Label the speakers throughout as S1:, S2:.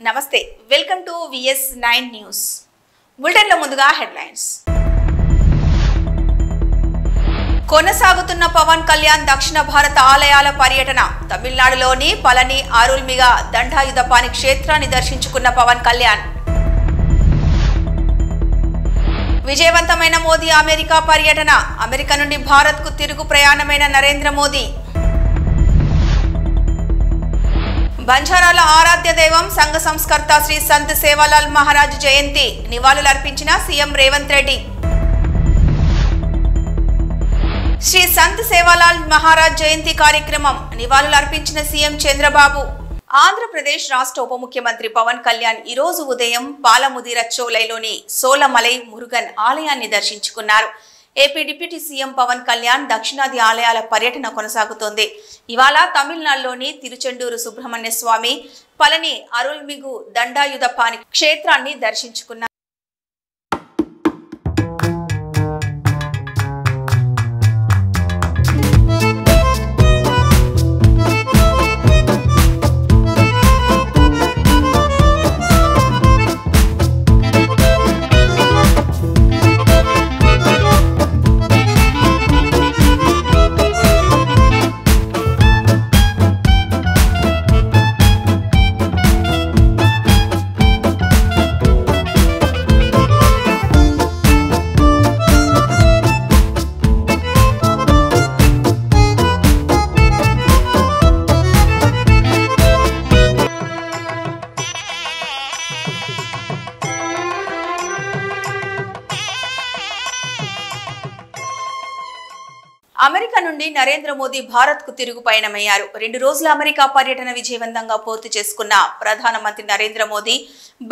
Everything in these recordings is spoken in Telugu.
S1: నమస్తే వెల్కమ్ టు VS9 న్యూస్ బులెటిన్లో ముందుగా హెడ్లైన్స్ కొనసాగుతున్న పవన్ కళ్యాణ్ దక్షిణ భారత ఆలయాల పర్యటన తమిళనాడులోని పళని అరుల్మిగ దండాయుధపాణి క్షేత్రాన్ని దర్శించుకున్న పవన్ కళ్యాణ్ విజయవంతమైన మోదీ అమెరికా పర్యటన అమెరికా నుండి భారత్కు తిరుగు ప్రయాణమైన నరేంద్ర మోదీ బంజారాల ఆరాధ్య దైవం సంఘ సంస్కర్త శ్రీ సంత్ సేవాలాల్ మహారాజ్ జయంతి నివాళులర్పించిన సీఎం రేవంత్ రెడ్డి శ్రీ సంత్ సేవాలాల్ మహారాజ్ జయంతి కార్యక్రమం నివాళులర్పించిన సీఎం చంద్రబాబు ఆంధ్రప్రదేశ్ రాష్ట్ర ఉప ముఖ్యమంత్రి పవన్ కళ్యాణ్ ఈ రోజు ఉదయం పాలముదిరచ్చోలైలోని సోలమలై మురుగన్ ఆలయాన్ని దర్శించుకున్నారు. AP deputy CM Pawan Kalyan దక్షిణాది ఆలయాల పర్యటన కొనసాగుతోంది. ఇవాళ తమిళనాడులోని తిరుచెండూరు సుబ్రహ్మణ్య స్వామి, పళని అరుల్మిగు దండాయుధపాణి క్షేత్రాన్ని దర్శించుకున్నారు. అమెరికా నుండి నరేంద్ర మోదీ భారత్ కు తిరుగు పయనమయ్యారు. 2 రోజుల అమెరికా పర్యటన విజయవంతంగా పూర్తి చేసుకున్న ప్రధానమంత్రి నరేంద్ర మోదీ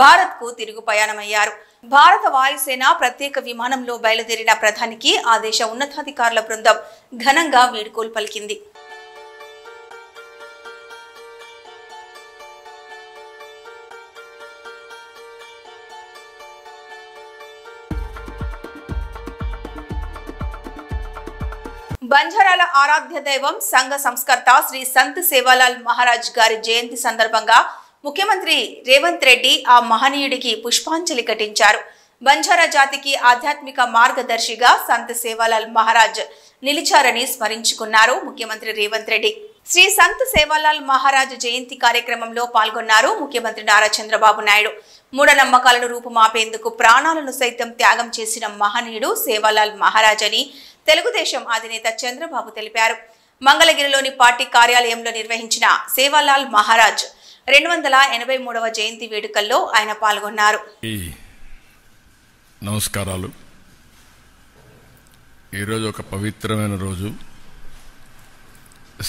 S1: భారత్ కు తిరుగు పయనమయ్యారు. భారత వాయుసేన ప్రత్యేక విమానంలో బయలుదేరిన ప్రధానికి ఆ దేశ ఉన్నతాధికారుల బృందం ఘనంగా వీడ్కోలు పలికింది. బంజారాల ఆరాధ్య దైవం సంఘ సంస్కర్త శ్రీ సంత్ సేవాలాల్ మహారాజ్ గారి జయంతి సందర్భంగా ముఖ్యమంత్రి రేవంత్ రెడ్డి ఆ మహనీయుడికి పుష్పాంజలి ఘటించారు. బంజారా జాతికి ఆధ్యాత్మిక మార్గదర్శిగా సంత్ సేవాలాల్ మహారాజ్ నిలిచారని స్మరించుకున్నారు ముఖ్యమంత్రి రేవంత్ రెడ్డి. శ్రీ సంత్ సేవాలాల్ మహారాజ్ జయంతి కార్యక్రమంలో పాల్గొన్నారు ముఖ్యమంత్రి నారా చంద్రబాబు నాయుడు. మూఢనమ్మకాలను రూపుమాపేందుకు ప్రాణాలను సైతం త్యాగం చేసిన మహనీయుడు సేవాలాల్ మహారాజ్ అని తెలుగుదేశం అధినేత చంద్రబాబు తెలిపారు. మంగళగిరిలోని పార్టీ కార్యాలయంలో నిర్వహించిన సేవాలాల్ మహారాజ్ 283వ జయంతి వేడుకల్లో ఆయన పాల్గొన్నారు.
S2: నమస్కారాలు. ఈరోజు ఒక పవిత్రమైన రోజు.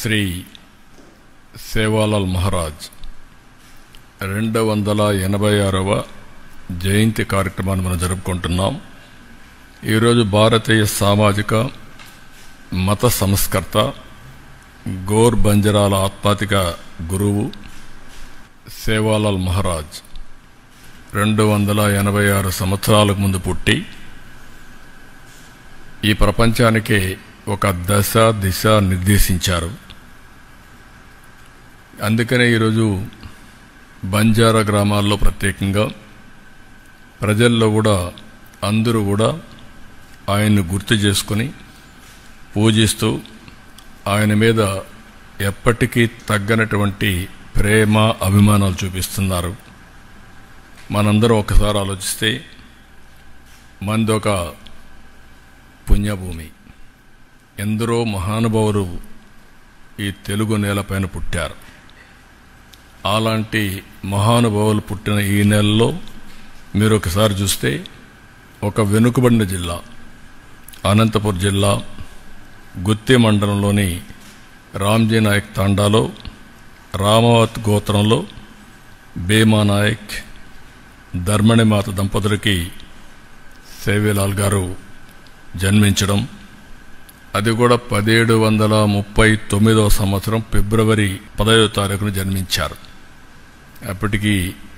S2: శ్రీ సేవాలాల్ మహారాజ్ 286వ జయంతి కార్యక్రమాన్ని మనం జరుపుకుంటున్నాం. ఈరోజు భారతీయ సామాజిక మత సంస్కర్త, గోర్ బంజరాల ఆత్మాతిక గురువు సేవాలాల్ మహారాజ్ 286 సంవత్సరాలకు ముందు పుట్టి ఈ ప్రపంచానికి ఒక దశ దిశ నిర్దేశించారు. అందుకనే ఈరోజు బంజారా గ్రామాల్లో ప్రత్యేకంగా ప్రజల్లో కూడా అందరూ కూడా ఆయన్ను గుర్తు చేసుకుని పూజిస్తూ ఆయన మీద ఎప్పటికీ తగ్గనటువంటి ప్రేమ అభిమానాలు చూపిస్తున్నారు. మనందరం ఒకసారి ఆలోచిస్తే మనదొక పుణ్యభూమి. ఎందరో మహానుభావులు ఈ తెలుగు నేలపైన పుట్టారు. అలాంటి మహానుభావులు పుట్టిన ఈ నెలలో మీరు ఒకసారి చూస్తే ఒక వెనుకబడిన జిల్లా అనంతపురం జిల్లా గుత్తి మండలంలోని రామ్జీ నాయక్ తాండాలో రామావత్ గోత్రంలో భీమా నాయక్ ధర్మణిమాత దంపతులకి సేవాలాల్ గారు జన్మించడం, అది కూడా 1739వ సంవత్సరం ఫిబ్రవరి 10వ తారీఖున జన్మించారు. అప్పటికి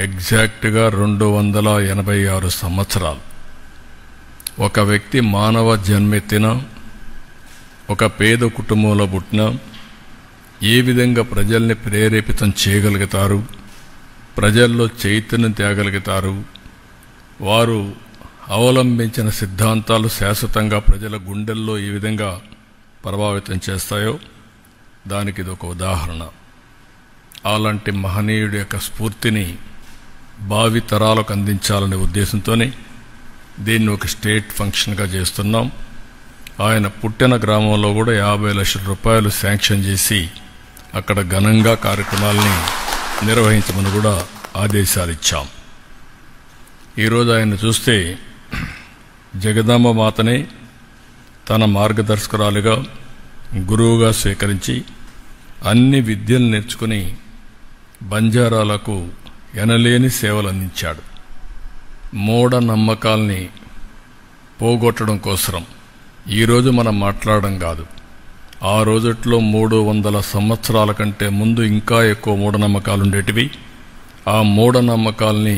S2: ఎగ్జాక్ట్గా 286 సంవత్సరాలు. ఒక వ్యక్తి మానవ జన్మెత్తిన, ఒక పేద కుటుంబంలో పుట్టిన, ఏ విధంగా ప్రజల్ని ప్రేరేపితం చేయగలుగుతారు, ప్రజల్లో చైతన్యం తేగలుగుతారు. వారు అవలంబించిన సిద్ధాంతాలు శాశ్వతంగా ప్రజల గుండెల్లో ఏ విధంగా ప్రభావితం చేస్తాయో దానికి ఇదొక ఉదాహరణ. అలాంటి మహనీయుడి యొక్క స్ఫూర్తిని భావి తరాలకు అందించాలనే ఉద్దేశంతోనే దీన్ని ఒక స్టేట్ ఫంక్షన్గా చేస్తున్నాం. ఆయన పుట్టిన గ్రామంలో కూడా 50 లక్షల రూపాయలు శాంక్షన్ చేసి అక్కడ ఘనంగా కార్యక్రమాలని నిర్వహించమని కూడా ఆదేశాలు ఇచ్చాం. ఈరోజు ఆయన చూస్తే జగదాంబ మాతనే తన మార్గదర్శకురాలిగా గురువుగా స్వీకరించి అన్ని విద్యలు నేర్చుకుని బంజారాలకు ఎనలేని సేవలు అందించాడు. మూఢనమ్మకాల్ని పోగొట్టడం కోసం ఈరోజు మనం మాట్లాడడం కాదు, ఆ రోజుట్లో 300 సంవత్సరాల కంటే ముందు ఇంకా ఎక్కువ మూఢనమ్మకాలుండేటివి. ఆ మూఢనమ్మకాల్ని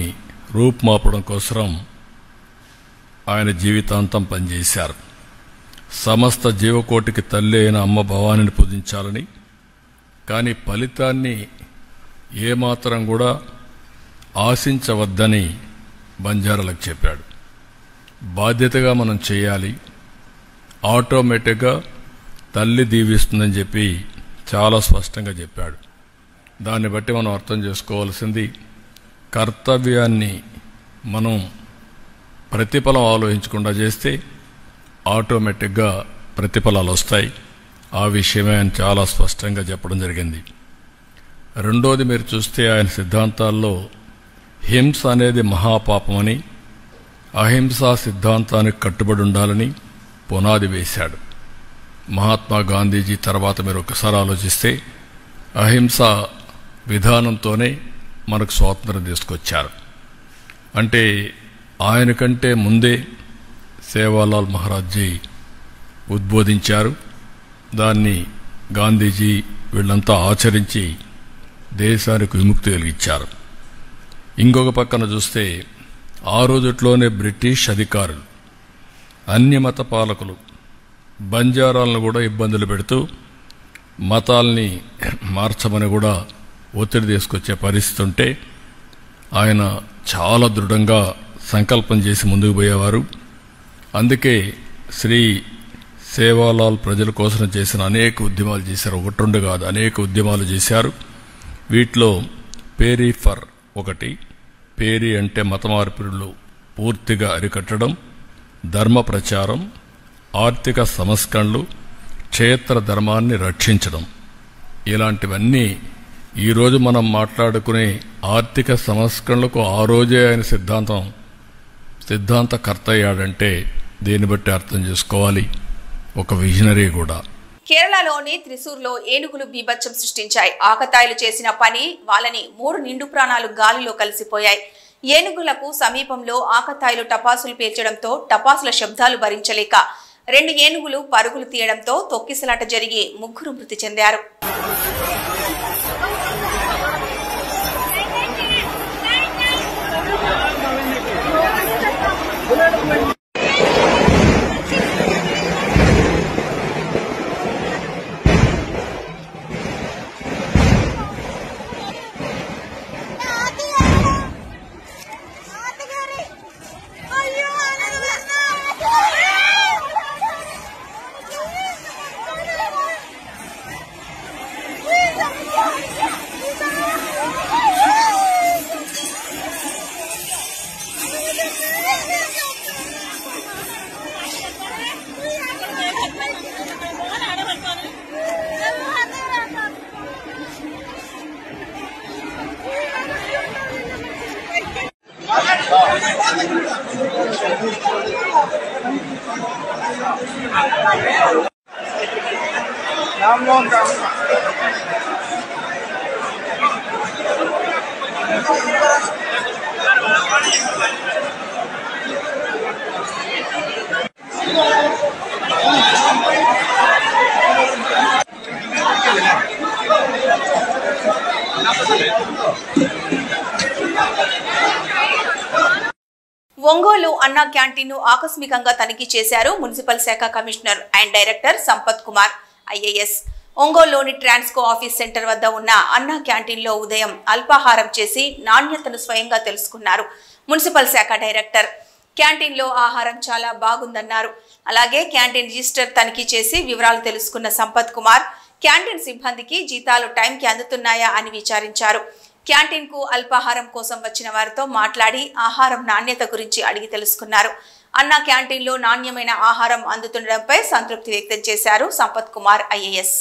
S2: రూపుమాపడం కోసం ఆయన జీవితాంతం పనిచేశారు. సమస్త జీవకోటికి తల్లి అయిన అమ్మ భవానిని పూజించాలని, కానీ ఫలితాన్ని ఏమాత్రం కూడా ఆశించవద్దని బంజారాలకు చెప్పాడు. బాధ్యతగా మనం చేయాలి, ఆటోమేటిక్గా తల్లి దీవిస్తుందని చెప్పి చాలా స్పష్టంగా చెప్పాడు. దాన్ని బట్టి మనం అర్థం చేసుకోవాల్సింది, కర్తవ్యాన్ని మనం ప్రతిఫలం ఆలోచించకుండా చేస్తే ఆటోమేటిక్గా ప్రతిఫలాలు వస్తాయి. ఆ విషయమే ఆయన చాలా స్పష్టంగా చెప్పడం జరిగింది. రెండోది, మీరు చూస్తే ఆయన సిద్ధాంతాల్లో హింస అనేది మహాపాపమని, అహింసా సిద్ధాంతానికి కట్టుబడి ఉండాలని పునాది వేశాడు. మహాత్మా గాంధీజీ తర్వాత మీరు ఒకసారి ఆలోచిస్తే అహింసా విధానంతోనే మనకు స్వాతంత్రం తీసుకొచ్చారు. అంటే ఆయన కంటే ముందే సేవాలాల్ మహారాజ్జీ ఉద్బోధించారు. దాన్ని గాంధీజీ వీళ్ళంతా ఆచరించి దేశానికి విముక్తి కలిగించారు. ఇంకొక పక్కన చూస్తే ఆ రోజుట్లోనే బ్రిటిష్ అధికారులు, అన్యమత పాలకులు బంజారాలను కూడా ఇబ్బందులు పెడుతూ మతాల్ని మార్చమని కూడా ఒత్తిడి తీసుకొచ్చే పరిస్థితి ఉంటే ఆయన చాలా దృఢంగా సంకల్పం చేసి ముందుకు పోయేవారు. అందుకే శ్రీ సేవాలాల్ ప్రజల కోసం చేసిన అనేక ఉద్యమాలు చేశారు. ఒకటి రెండు కాదు, అనేక ఉద్యమాలు చేశారు. వీటిలో పేరీ ఫర్ ఒకటి. పేరీ అంటే మత మార్పిడులు పూర్తిగా అరికట్టడం, ధర్మ ప్రచారం, ఆర్థిక సంస్కరణలు, క్షేత్ర ధర్మాన్ని రక్షించడం. ఇలాంటివన్నీ ఈరోజు మనం మాట్లాడుకునే ఆర్థిక సంస్కరణలకు ఆ రోజే ఆయన సిద్ధాంతకర్త అయ్యాడంటే దీన్ని బట్టి అర్థం చేసుకోవాలి, ఒక విజనరీ కూడా.
S1: కేరళలోని త్రిశూర్లో ఏనుగులు బీభత్సం సృష్టించాయి. ఆకతాయిలు చేసిన పని వాళ్ళని 3 నిండు ప్రాణాలు గాలిలో కలిసిపోయాయి. ఏనుగులకు సమీపంలో ఆకతాయిలు టపాసులు పేల్చడంతో టపాసుల శబ్దాలు భరించలేక 2 ఏనుగులు పరుగులు తీయడంతో తొక్కిసలాట జరిగి 3 మృతి చెందారు. ఒంగోలు అన్నా క్యాంటీన్ ను ఆకస్మికంగా తనిఖీ చేశారు మున్సిపల్ శాఖ commissioner and director Sampath Kumar IAS. ఒంగోలులోని ట్రాన్స్కో ఆఫీస్ సెంటర్ వద్ద ఉన్న అన్నా క్యాంటీన్లో ఉదయం అల్పాహారం చేసి నాణ్యతను స్వయంగా తెలుసుకున్నారు మున్సిపల్ శాఖ డైరెక్టర్. క్యాంటీన్లో ఆహారం చాలా బాగుందన్నారు. అలాగే క్యాంటీన్ రిజిస్టర్ తనిఖీ చేసి వివరాలు తెలుసుకున్న సంపత్ కుమార్ క్యాంటీన్ సిబ్బందికి జీతాలు టైంకి అందుతున్నాయా అని విచారించారు. క్యాంటీన్ కు అల్పాహారం కోసం వచ్చిన వారితో మాట్లాడి ఆహారం నాణ్యత గురించి అడిగి తెలుసుకున్నారు. అన్నా క్యాంటీన్లో నాణ్యమైన ఆహారం అందుతుండడంపై సంతృప్తి వ్యక్తం చేశారు సంపత్ కుమార్ ఐఏఎస్.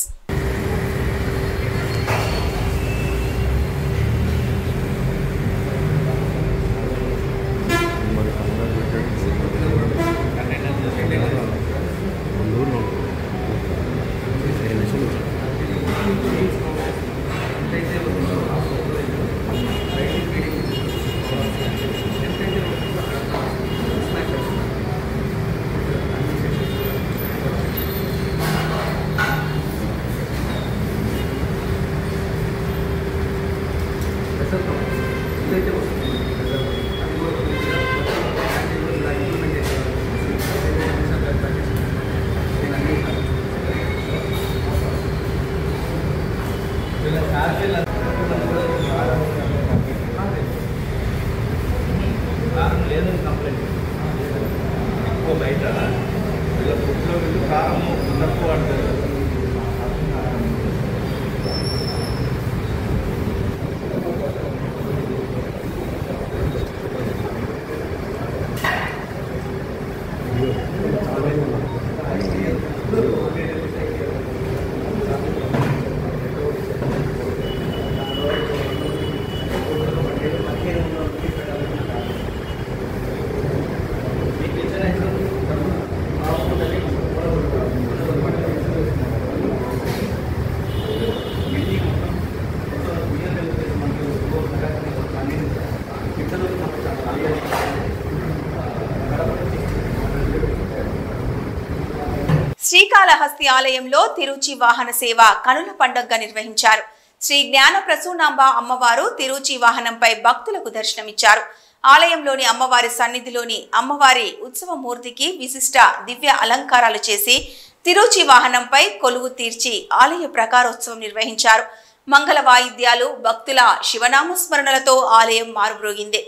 S1: శ్రీకాళహస్తి ఆలయంలో తిరుచి వాహన సేవ కనుల పండుగగా నిర్వహించారు. శ్రీ జ్ఞాన ప్రసూనాంబ అమ్మవారు తిరుచి వాహనంపై భక్తులకు దర్శనమిచ్చారు. ఆలయంలోని అమ్మవారి సన్నిధిలోని అమ్మవారి ఉత్సవమూర్తికి విశిష్ట దివ్య అలంకారాలు చేసి తిరుచి వాహనంపై కొలువు తీర్చి ఆలయ ప్రకారోత్సవం నిర్వహించారు. మంగళ వాయిద్యాలు, భక్తుల శివనామస్మరణలతో ఆలయం మారుమ్రోగింది.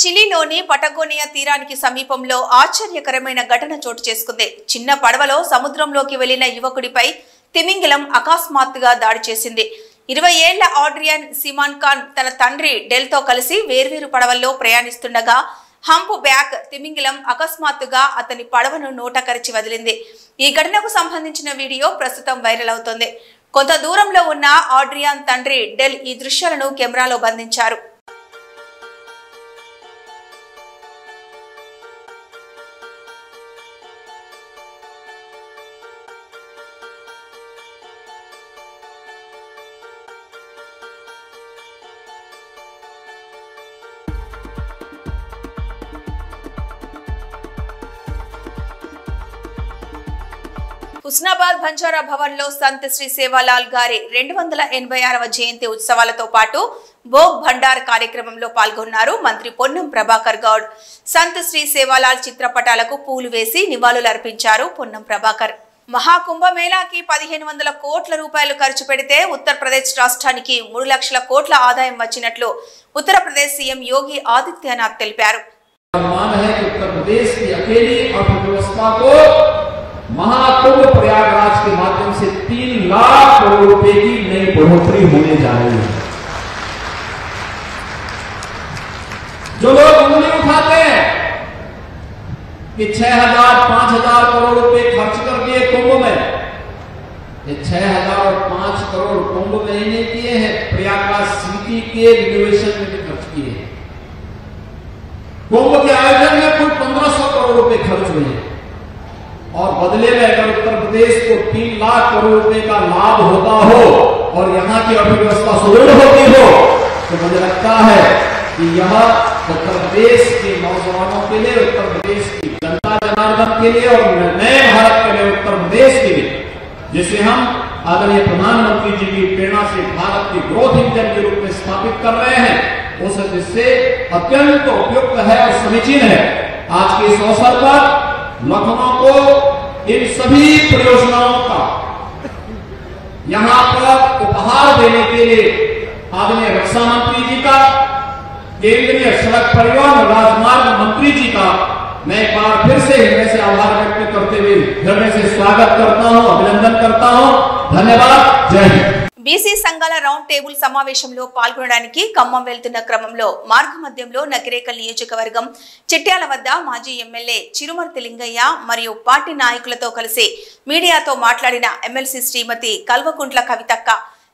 S1: చిలీలోని పటగోనియా తీరానికి సమీపంలో ఆశ్చర్యకరమైన ఘటన చోటు చేసుకుంది. చిన్న పడవలో సముద్రంలోకి వెళ్లిన యువకుడిపై తిమింగిలం అకస్మాత్తుగా దాడి చేసింది. 20 ఏళ్ల ఆడ్రియన్ సిమాన్ ఖాన్ తన తండ్రి డెల్తో కలిసి వేర్వేరు పడవల్లో ప్రయాణిస్తుండగా హంప్ బ్యాక్ తిమింగిలం అకస్మాత్తుగా అతని పడవను నోట కరిచి వదిలింది. ఈ ఘటనకు సంబంధించిన వీడియో ప్రస్తుతం వైరల్ అవుతోంది. కొంత దూరంలో ఉన్న ఆడ్రియాన్ తండ్రి డెల్ ఈ దృశ్యాలను కెమెరాలో బంధించారు. హుస్నాబాద్ బంజారా భవన్ లో సంత్ శ్రీ సేవాలాల్ గారి 286వ జయంతి ఉత్సవాలతో పాటు భోగ్ భండార్ కార్యక్రమంలో పాల్గొన్నారు మంత్రి పొన్నం ప్రభాకర్ గౌడ్. సంత్ శ్రీ సేవాలాల్ చిత్రపటాలకు పూలు వేసి నివాళులర్పించారు పొన్నం ప్రభాకర్. మహాకుంభమేళాకి 1500 కోట్ల రూపాయలు ఖర్చు పెడితే ఉత్తరప్రదేశ్ రాష్ట్రానికి 3 లక్షల కోట్ల ఆదాయం వచ్చినట్లు ఉత్తరప్రదేశ్ సీఎం యోగి ఆదిత్యనాథ్ తెలిపారు.
S3: महाकुंभ प्रयागराज के माध्यम से 3 लाख करोड़ रुपए की नई बढ़ोतरी होने जा रही है। जो लोग उंगली उठाते हैं कि 6000 5000 करोड़ रुपए खर्च कर दिए कुंभ में, ये 6000 और 5 करोड़ कुंभ में ही नहीं किए हैं, प्रयागराज सिटी के रिनोवेशन में भी खर्च किए हैं। कुंभ के आयोजन में कुल 1500 करोड़ रुपए खर्च हुए हैं और बदले में अगर उत्तर प्रदेश को 3 लाख करोड़ रुपए का लाभ होता हो और यहाँ की अर्थव्यवस्था सुदृढ़ होती हो तो मुझे लगता है कि यह उत्तर प्रदेश के नौजवानों के लिए, उत्तर प्रदेश की जनता जनार्दन के लिए और नए भारत के लिए, उत्तर प्रदेश के लिए, जिसे हम आदरणीय प्रधानमंत्री जी की प्रेरणा से भारत की ग्रोथ इंजन के रूप में स्थापित कर रहे हैं, उस दृष्टि से अत्यंत उपयुक्त है और समीचीन है। आज के इस अवसर पर लखनऊ को इन सभी परियोजनाओं का यहां पर उपहार देने के लिए आदरणीय रक्षा मंत्री जी का, केंद्रीय सड़क परिवहन राजमार्ग मंत्री जी का मैं एक बार फिर से हृदय से आभार व्यक्त करते हुए हृदय से स्वागत करता हूं, अभिनंदन करता हूं। धन्यवाद। जय हिंद।
S1: బీసీ సంఘాల రౌండ్ టేబుల్ సమావేశంలో పాల్గొనడానికి ఖమ్మం వెళ్తున్న క్రమంలో మార్గమధ్యంలో నకిరేకల్ నియోజకవర్గం చిట్యాల వద్ద మాజీ ఎమ్మెల్యే చిరుమర్తి లింగయ్య మరియు పార్టీ నాయకులతో కలిసి మీడియాతో మాట్లాడిన ఎమ్మెల్సీ శ్రీమతి కల్వకుంట్ల కవితక్క.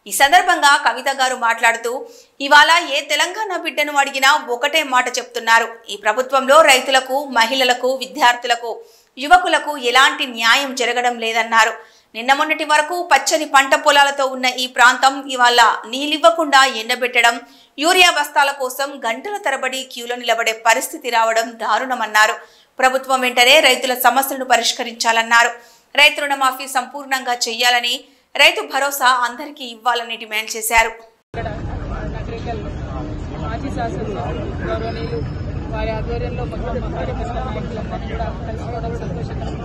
S1: ఈ సందర్భంగా కవిత గారు మాట్లాడుతూ ఇవాళ ఏ తెలంగాణ బిడ్డను అడిగినా ఒకటే మాట చెప్తున్నారు, ఈ ప్రభుత్వంలో రైతులకు, మహిళలకు, విద్యార్థులకు, యువకులకు ఎలాంటి న్యాయం జరగడం లేదన్నారు. నిన్న మొన్నటి వరకు పచ్చని పంట పొలాలతో ఉన్న ఈ ప్రాంతం ఇవాళ నీళ్ళివ్వకుండా ఎండబెట్టడం, యూరియా బస్తాల కోసం గంటల తరబడి క్యూలో నిలబడే పరిస్థితి రావడం దారుణమన్నారు. ప్రభుత్వం వెంటనే రైతుల సమస్యలను పరిష్కరించాలన్నారు. రైతు రుణమాఫీ సంపూర్ణంగా చేయాలని, రైతు భరోసా అందరికీ ఇవ్వాలని డిమాండ్ చేశారు.
S4: వారి ఆధ్వర్యంలో మొత్తం నాయకులందరినీ కూడా కలుసుకోవడం సంతోషకరం.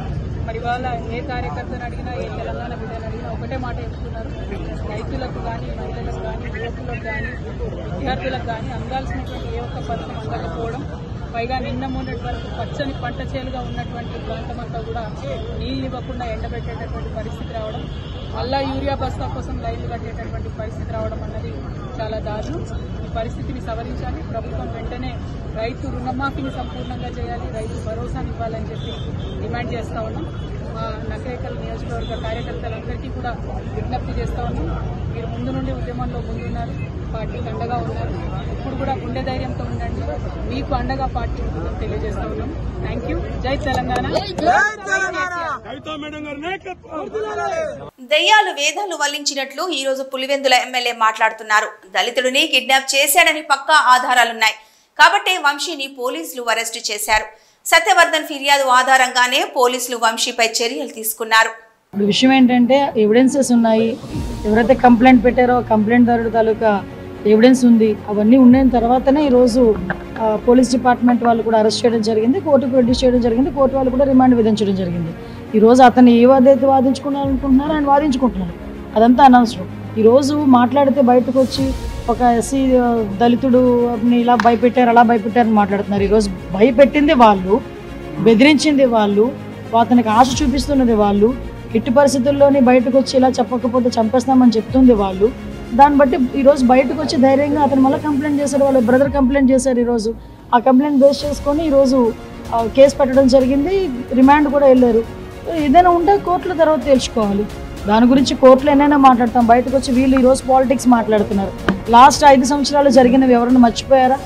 S4: మరి వాళ్ళ ఏ కార్యకర్తను అడిగినా, ఏ తెలంగాణ బిడ్డను అడిగినా ఒకటే మాట చెప్తున్నారు, రైతులకు కానీ, మహిళలకు కానీ, యువకులకు కానీ, విద్యార్థులకు కానీ అందాల్సినటువంటి ఏ ఒక్క పథకం అందకపోవడం, పైగా నిన్న మొన్నటి వరకు పచ్చని పంట చేలుగా ఉన్నటువంటి ప్రాంతం అంతా కూడా నీళ్ళు ఇవ్వకుండా ఎండబెట్టేటటువంటి పరిస్థితి రావడం, మళ్ళా యూరియా బస్తా కోసం రైలు కట్టేటటువంటి పరిస్థితి రావడం అన్నది చాలా దారుణం. ఈ పరిస్థితిని సవరించాలి. ప్రభుత్వం వెంటనే రైతు రుణమాఫీని సంపూర్ణంగా చేయాలి, రైతు భరోసాని ఇవ్వాలని చెప్పి డిమాండ్ చేస్తా ఉన్నాం. మా నకిరేకల్ నియోజకవర్గ కార్యకర్తలందరికీ కూడా విజ్ఞప్తి చేస్తా ఉన్నాం. మీరు ముందు నుండి ఉద్యమంలో ముందున్నారు, పార్టీకి అండగా ఉన్నారు. ఇప్పుడు కూడా గుండె ధైర్యంతో ఉండండి, మీకు అండగా పార్టీ ఉంటుందని తెలియజేస్తా ఉన్నాం. Thank you. జై తెలంగాణ.
S1: దెయ్యాలు వేదాలు వల్లించినట్లు ఈ రోజు పులివెందుల ఎమ్మెల్యే మాట్లాడుతున్నారు. దళితుడిని కిడ్నాప్ చేశాడని పక్కా ఆధారాలున్నాయి కాబట్టి వంశీని పోలీసులు అరెస్టు చేశారు. సత్యవర్ధన్ ఫిర్యాదు ఆధారంగానే పోలీసులు వంశీపై చర్యలు తీసుకున్నారు.
S5: విషయం ఏంటంటే ఎవిడెన్సెస్ ఉన్నాయి, ఎవరైతే కంప్లైంట్ పెట్టారో కంప్లైంట్ దారుడు తాలూకా ఎవిడెన్స్ ఉంది, అవన్నీ ఉన్న తర్వాతనే ఈరోజు పోలీస్ డిపార్ట్మెంట్ వాళ్ళు కూడా అరెస్ట్ చేయడం జరిగింది, కోర్టుకు ప్రొడ్యూస్ చేయడం జరిగింది, కోర్టు వాళ్ళు కూడా రిమాండ్ విధించడం జరిగింది. ఈరోజు అతను ఏ వాదైతే వాదించుకోవాలనుకుంటున్నారో ఆయన వాదించుకుంటున్నారు, అదంతా అనవసరం. ఈరోజు మాట్లాడితే బయటకు వచ్చి ఒక ఎస్సీ దళితుడు ఇలా భయపెట్టారు అలా భయపెట్టారని మాట్లాడుతున్నారు. ఈరోజు భయపెట్టింది వాళ్ళు, బెదిరించింది వాళ్ళు, అతనికి ఆశ చూపిస్తున్నది వాళ్ళు, ఎట్టి పరిస్థితుల్లోని బయటకు వచ్చి ఇలా చెప్పకపోతే చంపేస్తామని చెప్తుంది వాళ్ళు. దాన్ని బట్టి ఈరోజు బయటకు వచ్చి ధైర్యంగా అతను మళ్ళీ కంప్లైంట్ చేశారు, వాళ్ళ బ్రదర్ కంప్లైంట్ చేశారు. ఈరోజు ఆ కంప్లైంట్ బేస్ చేసుకొని ఈరోజు కేసు పెట్టడం జరిగింది, రిమాండ్ కూడా వెళ్ళారు. ఏదైనా ఉంటే కోర్టుల తర్వాత తెలుసుకోవాలి. దాని గురించి కోర్టులో ఏమైనా మాట్లాడతాం, బయటకు వచ్చి వీళ్ళు ఈరోజు పాలిటిక్స్ మాట్లాడుతున్నారు. లాస్ట్ 5 సంవత్సరాలు జరిగినవి ఎవరైనా మర్చిపోయారా?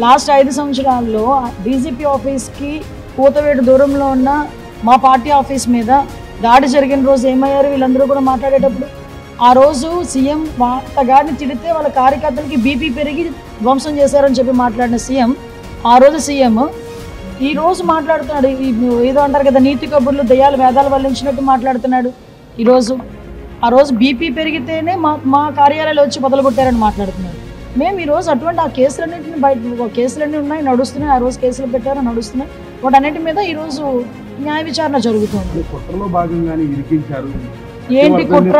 S5: లాస్ట్ 5 సంవత్సరాల్లో డీజీపీ ఆఫీస్కి కూతవేడు దూరంలో ఉన్న మా పార్టీ ఆఫీస్ మీద దాడి జరిగిన రోజు ఏమయ్యారు వీళ్ళందరూ కూడా మాట్లాడేటప్పుడు? ఆ రోజు సీఎం అతగాడిని తిడితే వాళ్ళ కార్యకర్తలకి బీపీ పెరిగి ధ్వంసం చేశారని చెప్పి మాట్లాడిన సీఎం, ఆ రోజు సీఎం ఈ రోజు మాట్లాడుతున్నాడు. ఏదో అంటారు కదా, నీతి కబుర్లు దయ్యాలు వేదాలు వల్లించినట్టు మాట్లాడుతున్నాడు. ఈరోజు ఆ రోజు బీపీ పెరిగితేనే మా కార్యాలయాలు వచ్చి మొదలుపెట్టారని మాట్లాడుతున్నారు. మేము ఈరోజు అటువంటి ఆ కేసులన్నింటినీ కేసులన్నీ ఉన్నాయి, నడుస్తున్నాయి. ఆ రోజు కేసులు పెట్టారు, నడుస్తున్నాయి. వాటన్నిటి మీద ఈరోజు న్యాయ విచారణ జరుగుతుంది.
S6: కుట్రలో భాగంగానే ఇరికించారు.
S5: ఏంటి కుట్ర?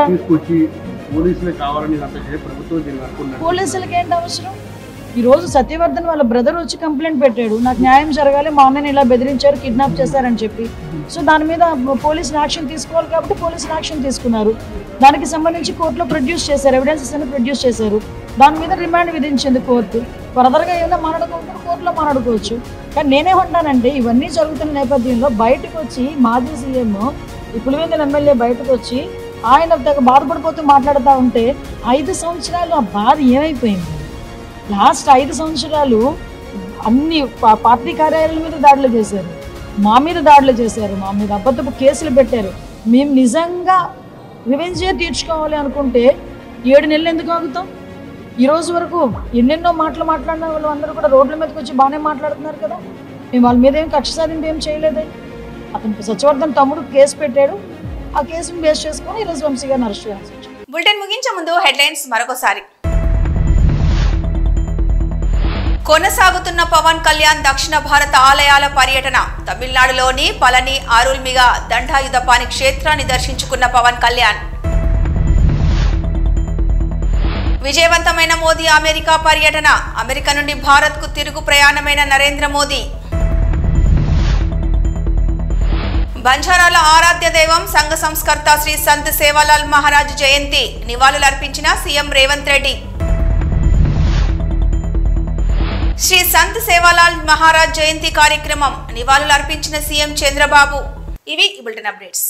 S6: పోలీసులకి
S5: ఏంటి అవసరం? ఈరోజు సత్యవర్ధన్ వాళ్ళ బ్రదర్ వచ్చి కంప్లైంట్ పెట్టాడు, నాకు న్యాయం జరగాలి, మా అన్నని ఇలా బెదిరించారు, కిడ్నాప్ చేశారని చెప్పి. సో దాని మీద పోలీసులు యాక్షన్ తీసుకోవాలి కాబట్టి పోలీసులు యాక్షన్ తీసుకున్నారు. దానికి సంబంధించి కోర్టులో ప్రొడ్యూస్ చేశారు, ఎవిడెన్సెస్ అన్ని ప్రొడ్యూస్ చేశారు. దాని మీద రిమాండ్ విధించింది కోర్టు. ఫర్దర్గా ఏమైనా మాట్లాడుకుంటారు, కోర్టులో మాట్లాడుకోవచ్చు. కానీ నేనేమంటానంటే ఇవన్నీ జరుగుతున్న నేపథ్యంలో బయటకు వచ్చి మాజీ సీఎం పులివెందుల ఎమ్మెల్యే బయటకు వచ్చి ఆయన బాధపడిపోతూ మాట్లాడుతూ ఉంటే 5 సంవత్సరాలు ఆ బాధ ఏమైపోయింది? లాస్ట్ 5 సంవత్సరాలు అన్ని పార్టీ కార్యాలయాల మీద దాడులు చేశారు, మా మీద దాడులు చేశారు, మా మీద అబద్ధపు కేసులు పెట్టారు. మేము నిజంగా రివెంజే తీర్చుకోవాలి అనుకుంటే 7 నెలలు ఎందుకు ఆగుతాం? ఈ రోజు వరకు ఎన్నెన్నో మాట్లాడిన వాళ్ళు అందరూ కూడా రోడ్ల మీదకి వచ్చి బాగానే మాట్లాడుతున్నారు కదా. మేము వాళ్ళ మీద ఏం కక్ష సాధింపు ఏం చేయలేదే. అతను సత్యవర్ధన్ తమ్ముడు కేసు పెట్టాడు, ఆ కేసును బేస్ చేసుకొని ఈరోజు వంశీ గారిని అరెస్ట్ చేయాల్సి వచ్చింది.
S1: బులెటిన్ ముగించే ముందు హెడ్లైన్స్ మరొకసారి. కొనసాగుతున్న పవన్ కళ్యాణ్ దక్షిణ భారత ఆలయాల పర్యటన. తమిళనాడులోని పళని ఆరుల్మిగా దండాయుధపాణి క్షేత్రాన్ని దర్శించుకున్న పవన్ కళ్యాణ్. విజయవంతమైన మోదీ అమెరికా పర్యటన. అమెరికా నుండి భారత్కు తిరుగు ప్రయాణమైన నరేంద్ర మోదీ. బంజారాల ఆరాధ్య దైవం సంఘ సంస్కర్త శ్రీ సంత్ సేవాలాల్ మహారాజ్ జయంతి. నివాళులర్పించిన సీఎం రేవంత్ రెడ్డి. శ్రీ సంత్ సేవాలాల్ మహారాజ్ జయంతి కార్యక్రమం. నివాళులర్పించిన సీఎం చంద్రబాబు. ఇవి బులెటిన్ అప్డేట్స్.